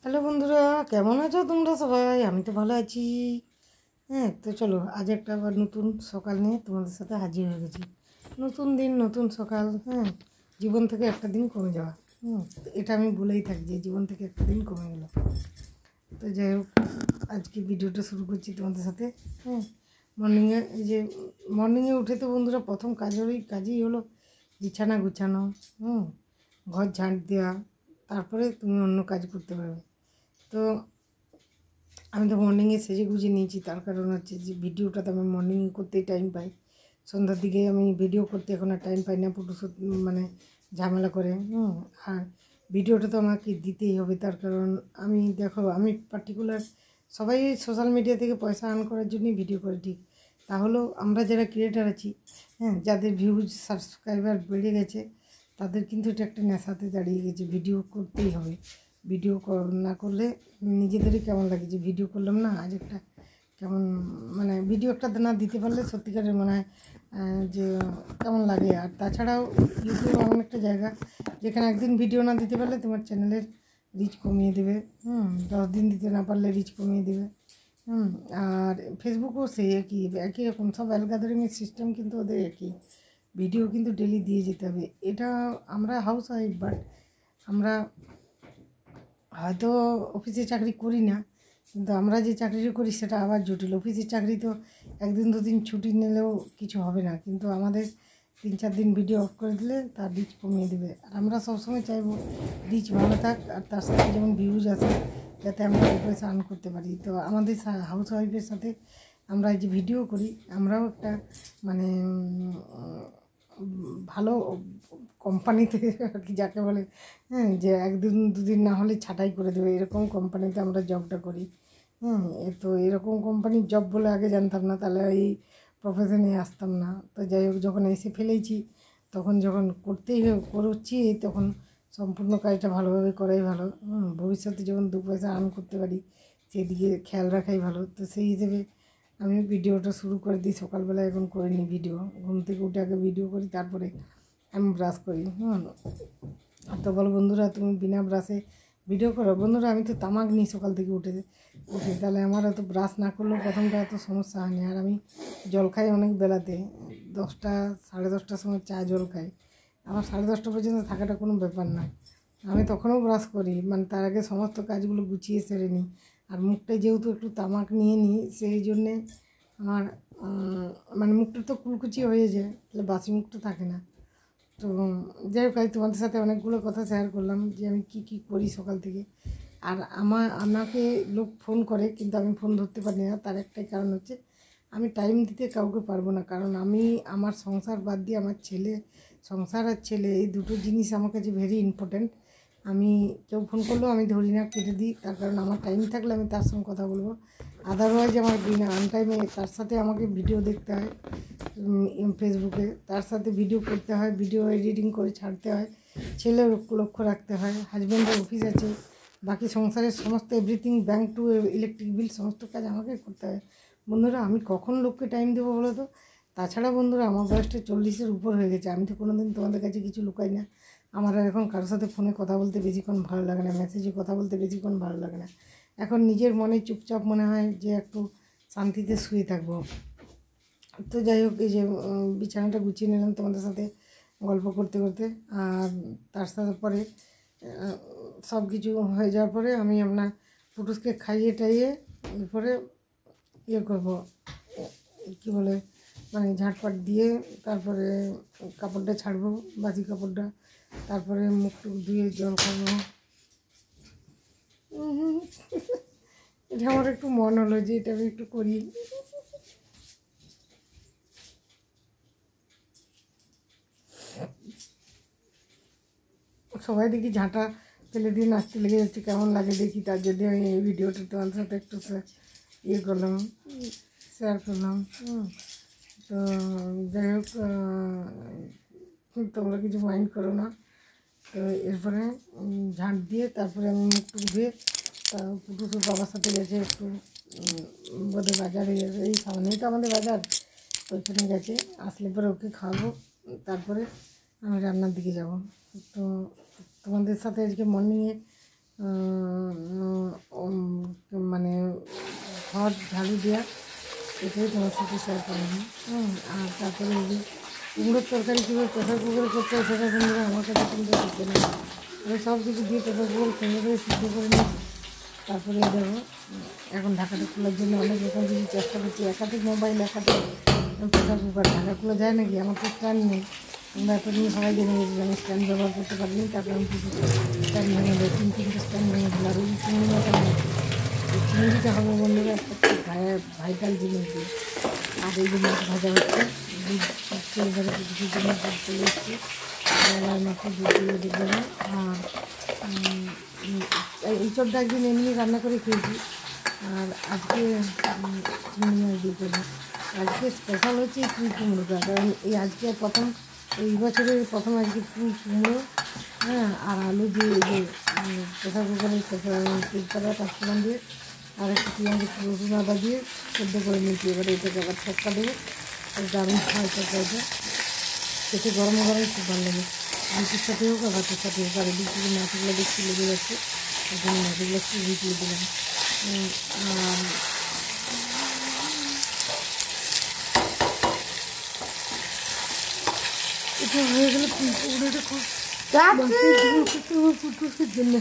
Hello বন্ধুরা, কেমন আছো তোমরা সবাই? আমি তো ভালো আছি। হ্যাঁ, তো চলো আজ একটা আবার নতুন সকাল নিয়ে তোমাদের সাথে হাজির হয়ে গেছি। নতুন দিন, নতুন সকাল। হ্যাঁ, জীবন থেকে একটা দিন কমে যাওয়া। এটা আমি বলেই থাকি যে জীবন থেকে একটা দিন কমে গেল। তো যাই হোক, আজকে ভিডিওটা শুরু করছি তোমাদের সাথে। হ্যাঁ, মর্নিংয়ে এই যে মর্নিংয়ে উঠে তো বন্ধুরা প্রথম কাজই হলো বিছানা গুছানো, ঘর ঝাঁট দেওয়া। তারপরে তুমি অন্য কাজ করতে পারবে। তো আমি তো মর্নিংয়ে সেজে গুজে নিয়েছি, তার কারণ হচ্ছে যে ভিডিওটা তো আমি মর্নিংয়ে করতেই টাইম পাই। সন্ধ্যার দিকে আমি ভিডিও করতে এখন আর টাইম পাই না, ফটোশ্যুট মানে ঝামেলা করে। আর ভিডিওটা তো আমাকে দিতেই হবে, তার কারণ আমি দেখো আমি পার্টিকুলার সবাই সোশ্যাল মিডিয়া থেকে পয়সা আর্ন করার জন্যই ভিডিও করে, ঠিক। তাহলেও আমরা যারা ক্রিয়েটার আছি, যাদের ভিউজ সাবস্ক্রাইবার বেড়ে গেছে, তাদের কিন্তু এটা একটা নেশাতে দাঁড়িয়ে গেছে, ভিডিও করতেই হবে। ভিডিও না করলে নিজেদেরই কেমন লাগে যে ভিডিও করলাম না, আজ একটা কেমন মানে ভিডিও একটা না দিতে পারলে সত্যিকারের মনে হয় যে কেমন লাগে। আর তাছাড়াও ইউটিউব এমন একটা জায়গা যেখানে একদিন ভিডিও না দিতে পারলে তোমার চ্যানেলের রিচ কমিয়ে দেবে। 10 দিন দিতে না পারলে রিচ কমিয়ে দেবে। আর ফেসবুকও সেই একই রকম, সব অ্যালগরিদমিক সিস্টেম কিন্তু ওদের একই। ভিডিও কিন্তু ডেলি দিয়ে যেতে হবে। এটা আমরা হাউস ওয়াইফ, বাট আমরা হয়তো অফিসে চাকরি করি না, কিন্তু আমরা যে চাকরিটা করি সেটা আবার জটিল। অফিসের চাকরি তো 1 দিন 2 দিন ছুটি নিলেও কিছু হবে না, কিন্তু আমাদের 3-4 দিন ভিডিও অফ করে দিলে তার রিচ কমিয়ে দেবে। আর আমরা সবসময় চাইবো রিচ ভালো থাক, আর তার সাথে যেমন ভিউজ আসে, যাতে আমরা পয়সা আর্ন করতে পারি। তো আমাদের হাউস ওয়াইফের সাথে আমরা যে ভিডিও করি, আমরাও একটা মানে ভালো কোম্পানিতে আর কি যাকে বলে, যে 1 দিন 2 দিন না হলে ছাঁটাই করে দেবে, এরকম কোম্পানিতে আমরা জবটা করি। তো এরকম কোম্পানির জব বলে আগে জানতাম না, তাহলে এই প্রফেশনে আসতাম না। তো যাই হোক, যখন এসে ফেলেছি তখন যখন করছি, তখন সম্পূর্ণ কাজটা ভালোভাবে করাই ভালো। ভবিষ্যতে যখন 2 পয়সা আর্ন করতে পারি সেদিকে খেয়াল রাখাই ভালো। তো সেই হিসেবে আমি ভিডিওটা শুরু করে দিই সকালবেলা। এখন করে নিই ভিডিও, ঘুম থেকে উঠে আগে ভিডিও করি, তারপরে আমি ব্রাশ করি। তো বলো বন্ধুরা, তুমি বিনা ব্রাশে ভিডিও করো? বন্ধুরা, আমি তো তামাক নিই সকাল থেকে উঠে, তাহলে আমার এত ব্রাশ না করলেও প্রথমটা এত সমস্যা হয়নি। আর আমি জল খাই অনেক বেলাতে, 10টা 10:30টার সময় চা জল খাই। আমার 10:30টা পর্যন্ত থাকাটা কোনো ব্যাপার না। আমি তখনও ব্রাশ করি, মানে তার আগে সমস্ত কাজগুলো গুছিয়ে সেরে নিই। আর মুখটায় যেহেতু একটু তামাক নিয়ে নিই, সেই জন্যে আমার মানে মুখটা তো কুলকুচি হয়ে যায়, তাহলে বাসি মুখটা থাকে না। তো যাই হোক, তোমাদের সাথে অনেকগুলো কথা শেয়ার করলাম যে আমি কি করি সকাল থেকে। আর আমাকে লোক ফোন করে, কিন্তু আমি ফোন ধরতে পারি না। তার একটাই কারণ হচ্ছে আমি টাইম দিতে কাউকে পারবো না, কারণ আমি আমার সংসার বাদ দিয়ে আমার সংসার আর ছেলে, এই দুটো জিনিস আমার কাছে ভেরি ইম্পর্ট্যান্ট। আমি কেউ ফোন করলেও আমি ধরি না, কেটে দিই। তার কারণ আমার টাইম থাকলে আমি তার সঙ্গে কথা বলবো, আদারওয়াইজ আমার বিনা আনটাইমে তার সাথে আমাকে ভিডিও দেখতে হয় ফেসবুকে, তার সাথে ভিডিও করতে হয়, ভিডিও এডিটিং করে ছাড়তে হয়, ছেলের লক্ষ্য রাখতে হয়, হাজব্যান্ডের অফিস আছে, বাকি সংসারের সমস্ত everything, bank to electric bill, সমস্ত কাজ আমাকে করতে হয়। বন্ধুরা, আমি কখন লোককে টাইম দেবো বলো তো? তাছাড়া বন্ধুরা, আমার বয়সটা 40-এর উপর হয়ে গেছে। আমি তো কোনো দিন তোমাদের কাছে কিছু লুকাই না। আমার আর এখন কারোর সাথে ফোনে কথা বলতে বেশিক্ষণ ভালো লাগে না, মেসেজে কথা বলতে বেশিক্ষণ ভালো লাগে না। এখন নিজের মনে চুপচাপ মনে হয় যে একটু শান্তিতে শুয়ে থাকবো। তো যাই হোক, এই যে বিছানাটা গুছিয়ে নিলাম তোমাদের সাথে গল্প করতে করতে। আর তার সাথে পরে সব কিছু হয়ে যাওয়ার পরে আমি আপনার পুটুসকে খাইয়ে টাইয়ে এরপরে করবো, কী বলে, মানে ঝাঁটপাট দিয়ে তারপরে কাপড়টা ছাড়বো, বাসি কাপড়টা। তারপরে মুখ টুক ধুয়ে জল খাবো। এটা আমার একটু মন হলো যে এটা আমি একটু করি। সবাই দেখি ঝাঁটা ফেলে দিয়ে নাচতে লেগে যাচ্ছে, কেমন লাগে দেখি। তার জন্য আমি এই ভিডিওটা তোমাদের সাথে একটু করলাম, শেয়ার করলাম। তো যাই হোক, তোমরা কিছু মাইন্ড করো না। তো এরপরে ঝাঁট দিয়ে তারপরে আমি মুখটু ধুয়ে, পুটুসুর বাবার সাথে গেছে একটু বোধহয় বাজারে গেছে, এই সামনেই তো আমাদের বাজার, ওইখানে গেছে। আসলে পরে ওকে খাওয়াবো, তারপরে আমি রান্নার দিকে যাব। তো তোমাদের সাথে আজকে মর্নিংয়ে মানে ঘর ঝাড়ু দেওয়া, এটাই তোমার সাথে শেয়ার করলাম। আর তারপরে এই যে কুমড়োর তরকারি কীভাবে প্রেশার কুকারে করতে হয় সেটা বন্ধুরা আমার কাছে কিন্তু শিখতে নেই। আমি সব কিছু দিয়ে প্রেশার কুকার সুন্দর করে সিদ্ধ করে নিয়েছি। তারপরে এই দেখো এখন ঢাকাটা খোলার জন্য অনেক রকম কিছু চেষ্টা করছি, একাধিক মোবাইল, একাধিক প্রেশার কুকার। ঢাকা খোলা যায় নাকি? আমার তো স্ট্যান্ড নেই। আমরা এতদিন সবাই জেনে গেছি যে আমি স্ট্যান্ড ব্যবহার করতে পারিনি, তারপরে আমি কিছু স্ট্যান্ড ভেঙে দেয়, 3-4টে স্ট্যান্ড ভেঙে দিল। আর ওই চিংড়ি মাথা নেই, এই চিংড়িটা হবে বন্ধুরা একটা খুব ভাইটাল জিনিস দিয়ে। আর এই যে মাছ ভাজা হচ্ছে, দুধ ফুটছে, এবারে কিছু জন্য দুধ চলে এসছে, মাত্র দুধ দিয়ে দেখবে না। আর এই সবটা একদিন এমনি রান্না করে খেয়েছি, আর আজকে চিংড়ি মাছ দিয়ে করবো। আজকে স্পেশাল হচ্ছে এই পুঁই কুমড়োটা, কারণ এই আজকে প্রথম, এই বছরের প্রথম আজকে পুঁই কুমড়ো, আর আলু দিয়ে এই যে প্রেশার কুকারে তেজপাতা, পাঁচফোড়ন দিয়ে আর একটু পেঁয়াজ, রসুন, আদা দিয়ে সেদ্ধ করে নিয়েছি। এবারে এটাকে আবার ছক্কা দেবো, দারুণ হয় তরকারিটা, খেতে গরম গরম খুব ভালো লাগে। রুটির সাথে হোক আর ভাতের সাথে হোক। আর এদিকে মাছগুলো দেখছি লেগে যাচ্ছে, ওই জন্য মাছগুলো একটু ভিজিয়ে দিলাম। আর এটা হয়ে গেলে পুরোটা খুব জন্য